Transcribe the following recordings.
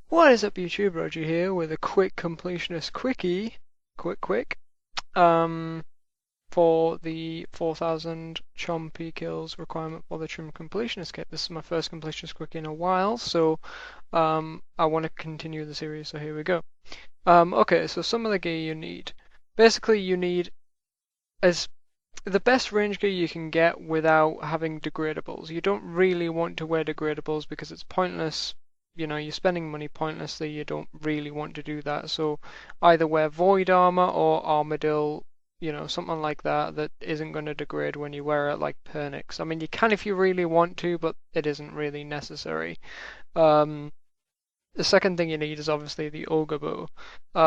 What is up, YouTube? Roger here with a quick completionist quickie, quick, um, for the 4,000 Chompy kills requirement for the Trim Completionist kit. This is my first completionist quickie in a while, so I want to continue the series, so here we go. Okay, so some of the gear you need. Basically, you need the best range gear you can get without having degradables. You don't really want to wear degradables because it's pointless. You know, you're spending money pointlessly, you don't really want to do that. So either wear void armor or armadil, you know, something like that that isn't going to degrade when you wear it, like Pernix. I mean, you can if you really want to, but it isn't really necessary. The second thing you need is obviously the Ogre Bow.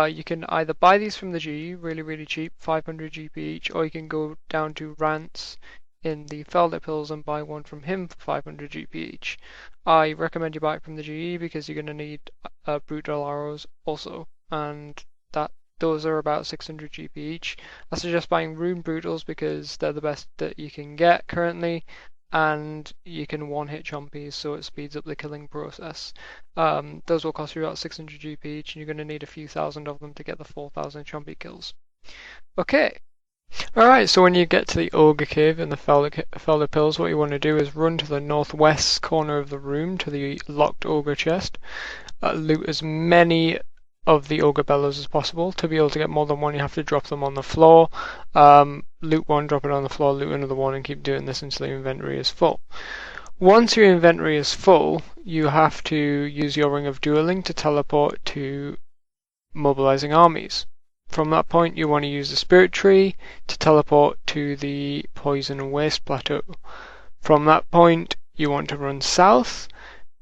You can either buy these from the G, really cheap, 500 GP each, or you can go down to Rance in the Felder Pills and buy one from him for 500 GP each. I recommend you buy it from the GE because you're going to need brutal arrows also, and those are about 600 GP each. I suggest buying Rune Brutals because they're the best that you can get currently, and you can one-hit Chompies, so it speeds up the killing process. Those will cost you about 600 GP each, and you're going to need a few thousand of them to get the 4,000 Chompy kills. Okay. Alright, so when you get to the Ogre Cave in the Felder Pills, what you want to do is run to the northwest corner of the room to the locked Ogre chest. Loot as many of the Ogre Bellows as possible. To be able to get more than one, you have to drop them on the floor. Loot one, drop it on the floor, loot another one, and keep doing this until your inventory is full. Once your inventory is full, you have to use your Ring of Dueling to teleport to mobilizing armies. From that point, you want to use the Spirit Tree to teleport to the Poison Waste Plateau. From that point, you want to run south,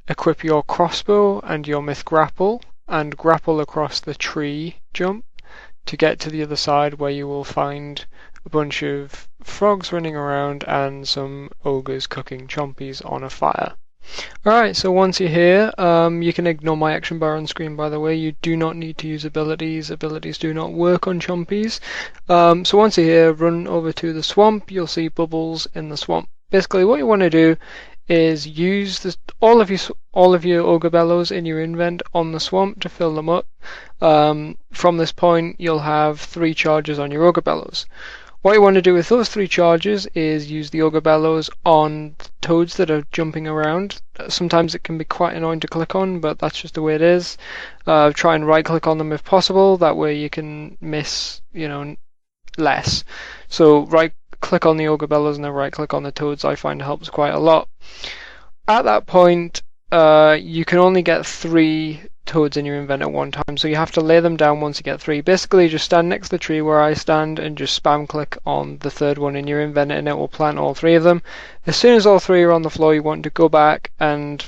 equip your crossbow and your Myth Grapple, and grapple across the tree jump to get to the other side where you will find a bunch of frogs running around and some ogres cooking chompies on a fire. Alright, so once you're here, you can ignore my action bar on screen, by the way. You do not need to use abilities. Abilities do not work on chompies. So once you're here, run over to the swamp. You'll see bubbles in the swamp. Basically, what you want to do is use all of your Ogre Bellows in your invent on the swamp to fill them up. From this point, you'll have 3 charges on your Ogre Bellows. What you want to do with those 3 charges is use the Ogre Bellows on toads that are jumping around. Sometimes it can be quite annoying to click on, but that's just the way it is. Try and right click on them if possible, that way you can miss, less. So right click on the Ogre Bellows and then right click on the toads, I find helps quite a lot. At that point, you can only get 3 toads in your invent at one time, so you have to lay them down once you get 3. Basically, just stand next to the tree where I stand and just spam click on the 3rd one in your invent and it will plant all 3 of them. As soon as all 3 are on the floor, you want to go back and,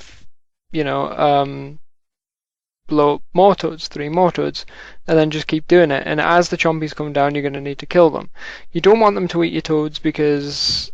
blow up more toads, 3 more toads, and then just keep doing it. And as the chompies come down, you're going to need to kill them. You don't want them to eat your toads because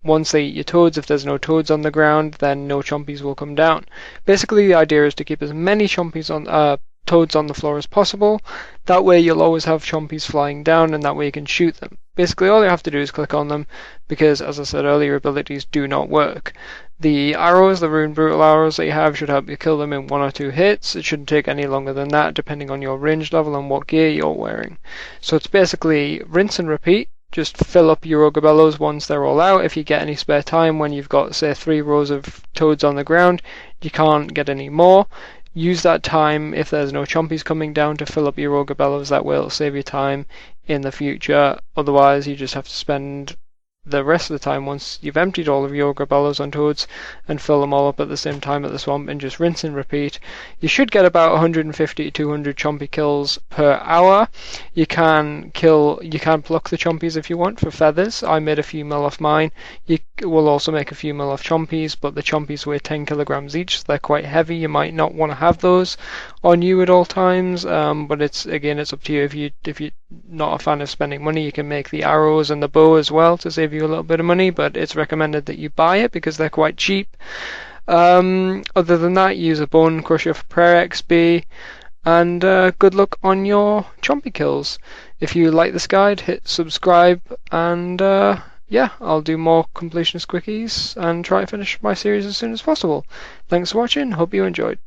once they eat your toads, if there's no toads on the ground, then no chompies will come down. Basically, the idea is to keep as many toads on the floor as possible. That way you'll always have chompies flying down, and that way you can shoot them. Basically, all you have to do is click on them, because, as I said earlier, abilities do not work. The arrows, the Rune Brutal arrows that you have, should help you kill them in 1 or 2 hits. It shouldn't take any longer than that, depending on your range level and what gear you're wearing. So it's basically rinse and repeat. Just fill up your Ogre Bellows once they're all out. If you get any spare time when you've got, say, 3 rows of toads on the ground, you can't get any more. Use that time, if there's no chompies coming down, to fill up your Ogre Bellows. That will save you time in the future. Otherwise, you just have to spend the rest of the time, once you've emptied all of your Ogre Bellows on toads, and fill them all up at the same time at the swamp, and just rinse and repeat. You should get about 150 to 200 chompy kills per hour. You can pluck the chompies if you want for feathers. I made a few mil off mine. You will also make a few mil off chompies, but the chompies weigh 10 kilograms each, so they're quite heavy. You might not want to have those on you at all times, but it's up to you. If you're not a fan of spending money, you can make the arrows and the bow as well to save you a little bit of money, but it's recommended that you buy it because they're quite cheap. Other than that, use a Bone Crusher for prayer XP, and good luck on your chompy kills. If you like this guide, hit subscribe, and yeah, I'll do more completionist quickies and try to finish my series as soon as possible. Thanks for watching, hope you enjoyed.